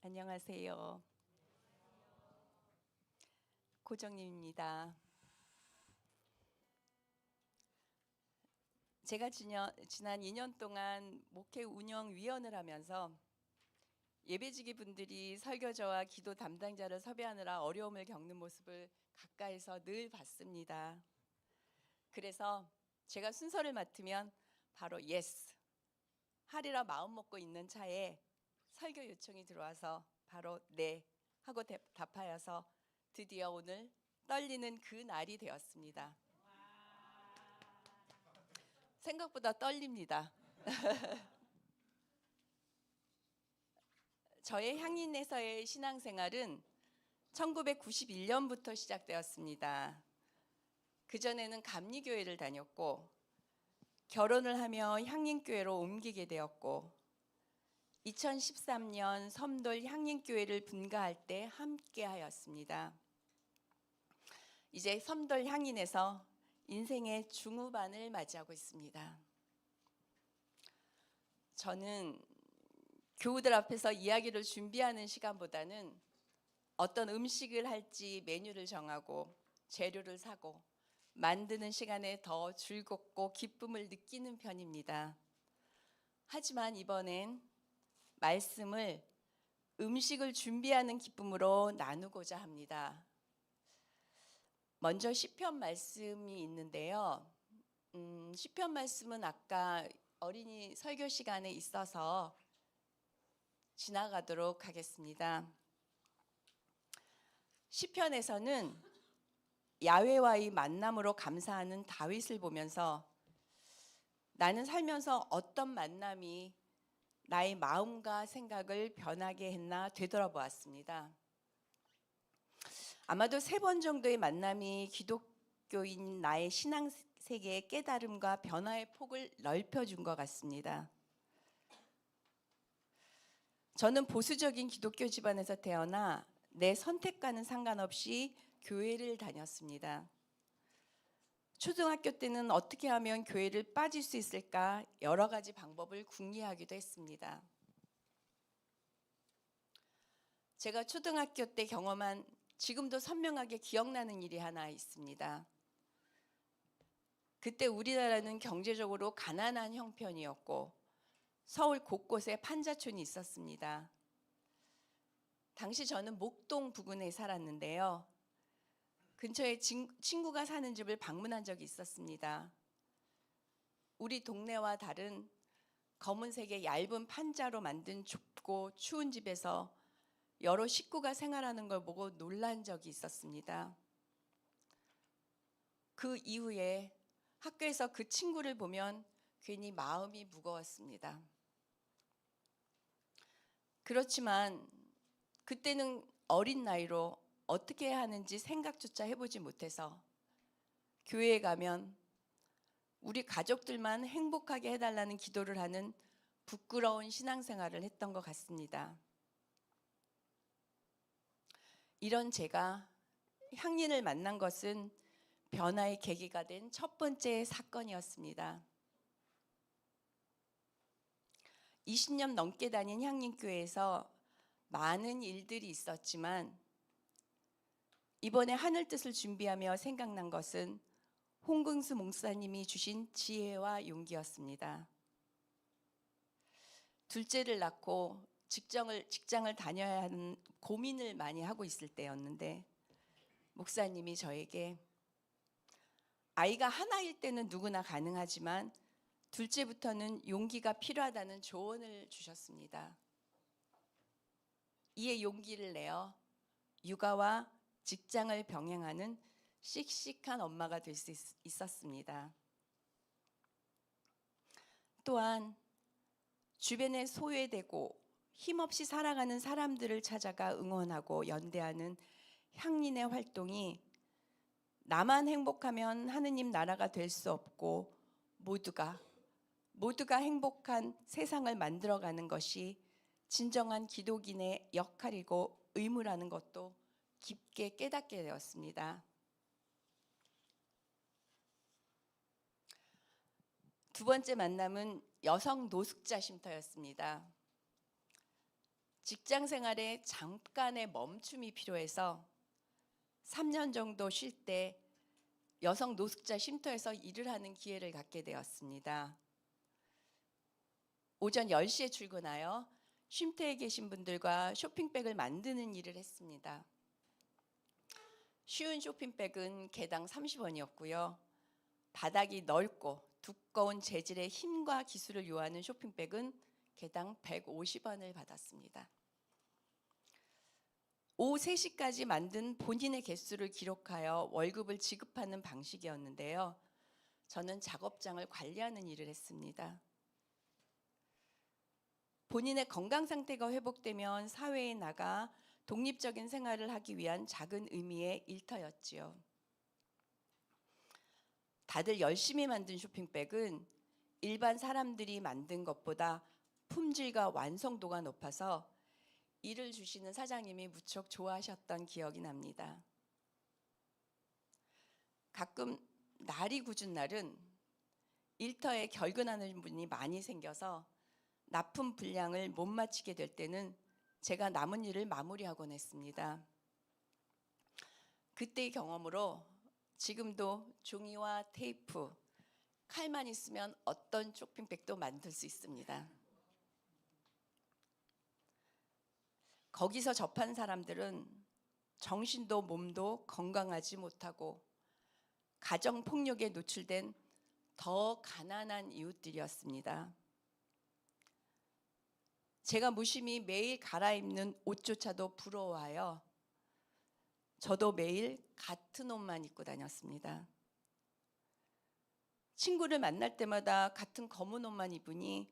안녕하세요. 고정님입니다. 제가 지난 2년 동안 목회 운영 위원을 하면서 예배지기 분들이 설교자와 기도 담당자를 섭외하느라 어려움을 겪는 모습을 가까이서 늘 봤습니다. 그래서 제가 순서를 맡으면 바로 예스 하리라 마음 먹고 있는 차에 설교 요청이 들어와서 바로 네 하고 답하여서 드디어 오늘 떨리는 그 날이 되었습니다. 생각보다 떨립니다. 저의 향인에서의 신앙생활은 1991년부터 시작되었습니다. 그전에는 감리교회를 다녔고 결혼을 하며 향인교회로 옮기게 되었고 2013년 섬돌 향인교회를 분가할 때 함께하였습니다. 이제 섬돌 향인에서 인생의 중후반을 맞이하고 있습니다. 저는 교우들 앞에서 이야기를 준비하는 시간보다는 어떤 음식을 할지 메뉴를 정하고 재료를 사고 만드는 시간에 더 즐겁고 기쁨을 느끼는 편입니다. 하지만 이번엔 말씀을 음식을 준비하는 기쁨으로 나누고자 합니다. 먼저 시편 말씀이 있는데요. 시편 말씀은 아까 어린이 설교 시간에 있어서 지나가도록 하겠습니다. 시편에서는 야훼와의 만남으로 감사하는 다윗을 보면서 나는 살면서 어떤 만남이 나의 마음과 생각을 변하게 했나 되돌아보았습니다. 아마도 3번 정도의 만남이 기독교인 나의 신앙 세계의 깨달음과 변화의 폭을 넓혀준 것 같습니다. 저는 보수적인 기독교 집안에서 태어나 내 선택과는 상관없이 교회를 다녔습니다. 초등학교 때는 어떻게 하면 교회를 빠질 수 있을까 여러 가지 방법을 궁리하기도 했습니다. 제가 초등학교 때 경험한 지금도 선명하게 기억나는 일이 하나 있습니다. 그때 우리나라는 경제적으로 가난한 형편이었고 서울 곳곳에 판자촌이 있었습니다. 당시 저는 목동 부근에 살았는데요. 근처에 친구가 사는 집을 방문한 적이 있었습니다. 우리 동네와 다른 검은색의 얇은 판자로 만든 좁고 추운 집에서 여러 식구가 생활하는 걸 보고 놀란 적이 있었습니다. 그 이후에 학교에서 그 친구를 보면 괜히 마음이 무거웠습니다. 그렇지만 그때는 어린 나이로 어떻게 해야 하는지 생각조차 해보지 못해서 교회에 가면 우리 가족들만 행복하게 해달라는 기도를 하는 부끄러운 신앙생활을 했던 것 같습니다. 이런 제가 향린을 만난 것은 변화의 계기가 된 첫 번째 사건이었습니다. 20년 넘게 다닌 향린교회에서 많은 일들이 있었지만 이번에 하늘 뜻을 준비하며 생각난 것은 홍근수 목사님이 주신 지혜와 용기였습니다. 둘째를 낳고 직장을 다녀야 하는 고민을 많이 하고 있을 때였는데 목사님이 저에게 아이가 하나일 때는 누구나 가능하지만 둘째부터는 용기가 필요하다는 조언을 주셨습니다. 이에 용기를 내어 육아와 직장을 병행하는 씩씩한 엄마가 될 수 있었습니다. 또한 주변에 소외되고 힘없이 살아가는 사람들을 찾아가 응원하고 연대하는 향린의 활동이 나만 행복하면 하느님 나라가 될 수 없고 모두가 행복한 세상을 만들어가는 것이 진정한 기독인의 역할이고 의무라는 것도 깊게 깨닫게 되었습니다. 두 번째 만남은 여성 노숙자 쉼터였습니다. 직장 생활에 잠깐의 멈춤이 필요해서 3년 정도 쉴 때 여성 노숙자 쉼터에서 일을 하는 기회를 갖게 되었습니다. 오전 10시에 출근하여 쉼터에 계신 분들과 쇼핑백을 만드는 일을 했습니다. 쉬운 쇼핑백은 개당 30원이었고요. 바닥이 넓고 두꺼운 재질의 힘과 기술을 요하는 쇼핑백은 개당 150원을 받았습니다. 오후 3시까지 만든 본인의 개수를 기록하여 월급을 지급하는 방식이었는데요. 저는 작업장을 관리하는 일을 했습니다. 본인의 건강 상태가 회복되면 사회에 나가 독립적인 생활을 하기 위한 작은 의미의 일터였지요. 다들 열심히 만든 쇼핑백은 일반 사람들이 만든 것보다 품질과 완성도가 높아서 일을 주시는 사장님이 무척 좋아하셨던 기억이 납니다. 가끔 날이 궂은 날은 일터에 결근하는 분이 많이 생겨서 납품 분량을 못 마치게 될 때는 제가 남은 일을 마무리하곤 했습니다. 그때의 경험으로 지금도 종이와 테이프, 칼만 있으면 어떤 쇼핑백도 만들 수 있습니다. 거기서 접한 사람들은 정신도 몸도 건강하지 못하고 가정폭력에 노출된 더 가난한 이웃들이었습니다. 제가 무심히 매일 갈아입는 옷조차도 부러워하여 저도 매일 같은 옷만 입고 다녔습니다. 친구를 만날 때마다 같은 검은 옷만 입으니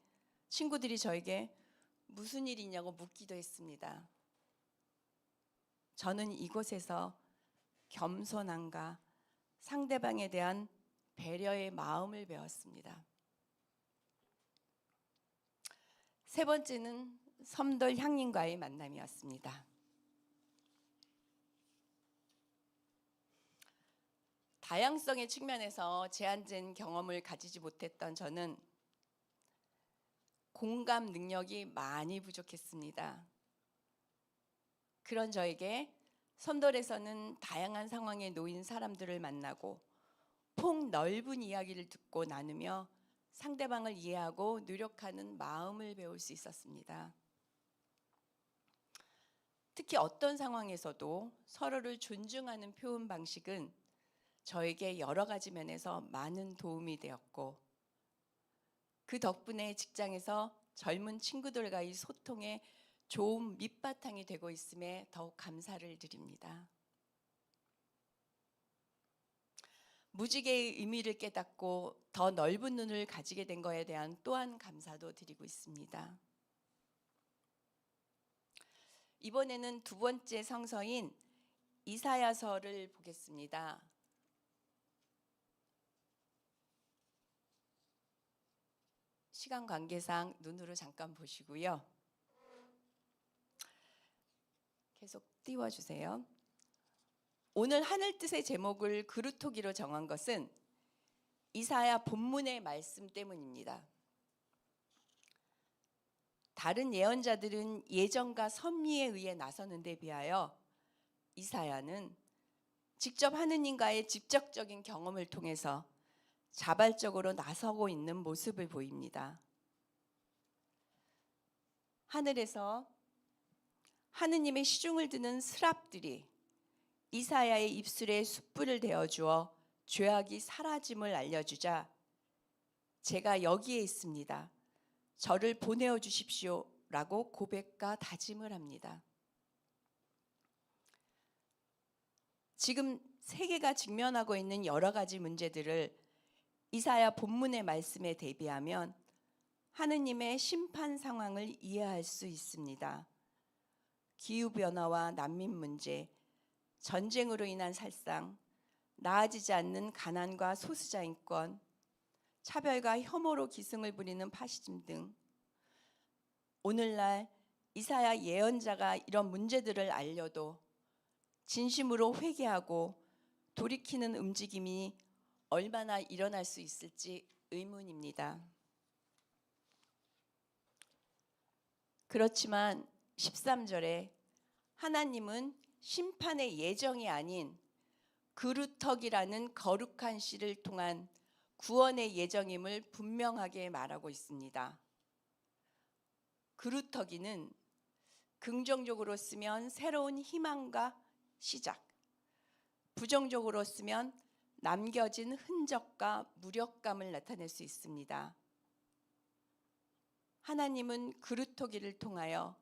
친구들이 저에게 무슨 일이냐고 묻기도 했습니다. 저는 이곳에서 겸손함과 상대방에 대한 배려의 마음을 배웠습니다. 세 번째는 섬돌 향인과의 만남이었습니다. 다양성의 측면에서 제한된 경험을 가지지 못했던 저는 공감 능력이 많이 부족했습니다. 그런 저에게 섬돌에서는 다양한 상황에 놓인 사람들을 만나고 폭넓은 이야기를 듣고 나누며 상대방을 이해하고 노력하는 마음을 배울 수 있었습니다. 특히 어떤 상황에서도 서로를 존중하는 표현 방식은 저에게 여러 가지 면에서 많은 도움이 되었고 그 덕분에 직장에서 젊은 친구들과의 소통에 좋은 밑바탕이 되고 있음에 더욱 감사를 드립니다. 무지개의 의미를 깨닫고 더 넓은 눈을 가지게 된 것에 대한 또한 감사도 드리고 있습니다. 이번에는 두 번째 성서인 이사야서를 보겠습니다. 시간 관계상 눈으로 잠깐 보시고요. 계속 띄워주세요. 오늘 하늘 뜻의 제목을 그루터기로 정한 것은 이사야 본문의 말씀 때문입니다. 다른 예언자들은 예정과 섭리에 의해 나서는 데 비하여 이사야는 직접 하느님과의 직접적인 경험을 통해서 자발적으로 나서고 있는 모습을 보입니다. 하늘에서 하느님의 시중을 드는 스랍들이 이사야의 입술에 숯불을 대어주어 죄악이 사라짐을 알려주자 제가 여기에 있습니다. 저를 보내어 주십시오 라고 고백과 다짐을 합니다. 지금 세계가 직면하고 있는 여러 가지 문제들을 이사야 본문의 말씀에 대비하면 하느님의 심판 상황을 이해할 수 있습니다. 기후변화와 난민 문제, 전쟁으로 인한 살상, 나아지지 않는 가난과 소수자 인권, 차별과 혐오로 기승을 부리는 파시즘 등 오늘날 이사야 예언자가 이런 문제들을 알려도 진심으로 회개하고 돌이키는 움직임이 얼마나 일어날 수 있을지 의문입니다. 그렇지만 13절에 하나님은 심판의 예정이 아닌 그루터기라는 거룩한 씨를 통한 구원의 예정임을 분명하게 말하고 있습니다. 그루터기는 긍정적으로 쓰면 새로운 희망과 시작, 부정적으로 쓰면 남겨진 흔적과 무력감을 나타낼 수 있습니다. 하나님은 그루터기를 통하여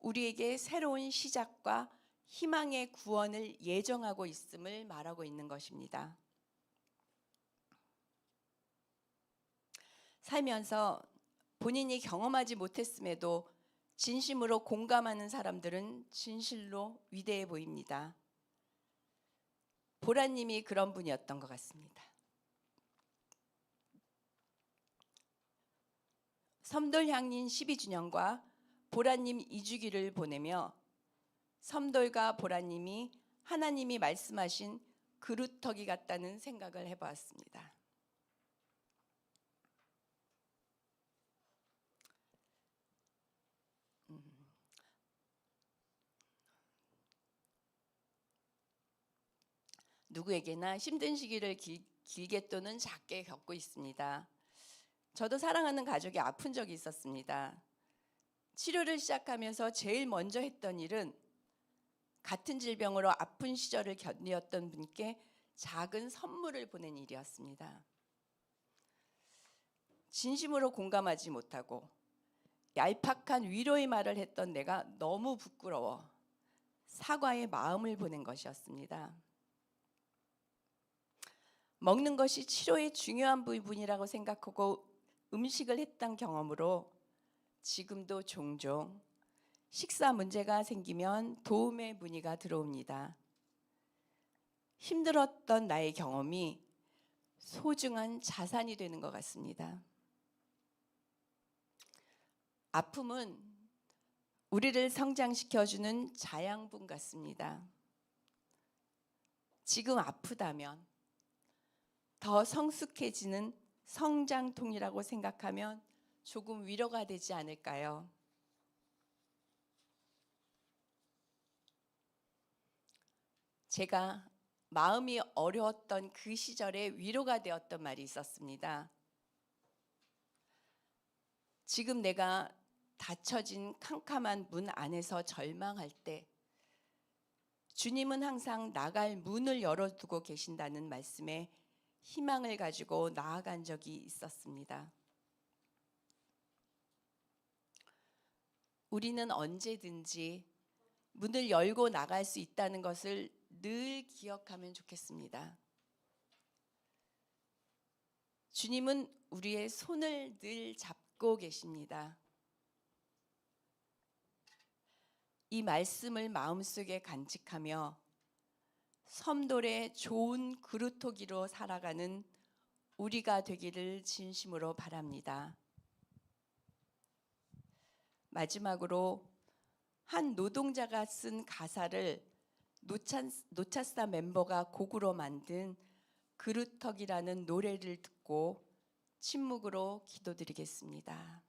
우리에게 새로운 시작과 희망의 구원을 예정하고 있음을 말하고 있는 것입니다. 살면서 본인이 경험하지 못했음에도 진심으로 공감하는 사람들은 진실로 위대해 보입니다. 보라님이 그런 분이었던 것 같습니다. 섬돌향린 12주년과 보라님 2주기를 보내며 섬돌과 보라님이 하나님이 말씀하신 그루터기 같다는 생각을 해보았습니다. 누구에게나 힘든 시기를 길게 또는 작게 겪고 있습니다. 저도 사랑하는 가족이 아픈 적이 있었습니다. 치료를 시작하면서 제일 먼저 했던 일은 같은 질병으로 아픈 시절을 견디었던 분께 작은 선물을 보낸 일이었습니다. 진심으로 공감하지 못하고 얄팍한 위로의 말을 했던 내가 너무 부끄러워 사과의 마음을 보낸 것이었습니다. 먹는 것이 치료의 중요한 부분이라고 생각하고 음식을 했던 경험으로 지금도 종종 식사 문제가 생기면 도움의 문의가 들어옵니다. 힘들었던 나의 경험이 소중한 자산이 되는 것 같습니다. 아픔은 우리를 성장시켜주는 자양분 같습니다. 지금 아프다면 더 성숙해지는 성장통이라고 생각하면 조금 위로가 되지 않을까요? 제가 마음이 어려웠던 그 시절에 위로가 되었던 말이 있었습니다. 지금 내가 닫혀진 캄캄한 문 안에서 절망할 때 주님은 항상 나갈 문을 열어두고 계신다는 말씀에 희망을 가지고 나아간 적이 있었습니다. 우리는 언제든지 문을 열고 나갈 수 있다는 것을 늘 기억하면 좋겠습니다. 주님은 우리의 손을 늘 잡고 계십니다. 이 말씀을 마음속에 간직하며 섬돌의 좋은 그루터기로 살아가는 우리가 되기를 진심으로 바랍니다. 마지막으로 한 노동자가 쓴 가사를 노차사 멤버가 곡으로 만든 그루터기라는 노래를 듣고 침묵으로 기도드리겠습니다.